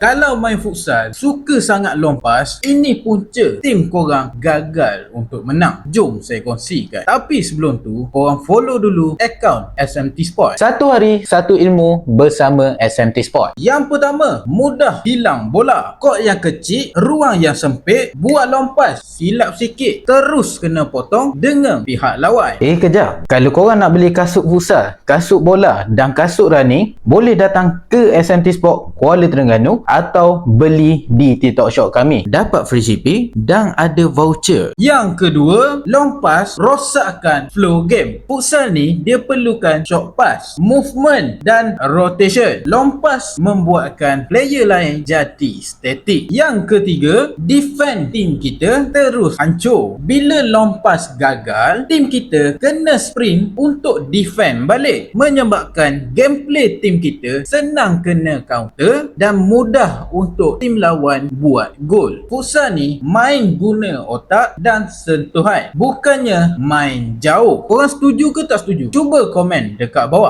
Kalau main futsal, suka sangat lompas, ini punca tim korang gagal untuk menang. Jom saya kongsikan. Tapi sebelum tu, korang follow dulu akaun SMT Sport. Satu hari, satu ilmu bersama SMT Sport. Yang pertama, mudah hilang bola. Kok yang kecil, ruang yang sempit, buat lompas, silap sikit, terus kena potong dengan pihak lawan. Kejap. Kalau korang nak beli kasut futsal, kasut bola dan kasut running, boleh datang ke SMT Sport Kuala Terengganu atau beli di TikTok Shop kami. Dapat free shipping dan ada voucher. Yang kedua, lompas rosakkan flow game. Futsal ni dia perlukan short pass, movement dan rotation. Lompas membuatkan player lain jadi statik. Yang ketiga, defend tim kita terus hancur. Bila lompas gagal, tim kita kena sprint untuk defend balik, menyebabkan gameplay tim kita senang kena counter dan mudah untuk tim lawan buat gol. Futsal ni main guna otak dan sentuhan, bukannya main jauh. Korang setuju ke tak setuju? Cuba komen dekat bawah.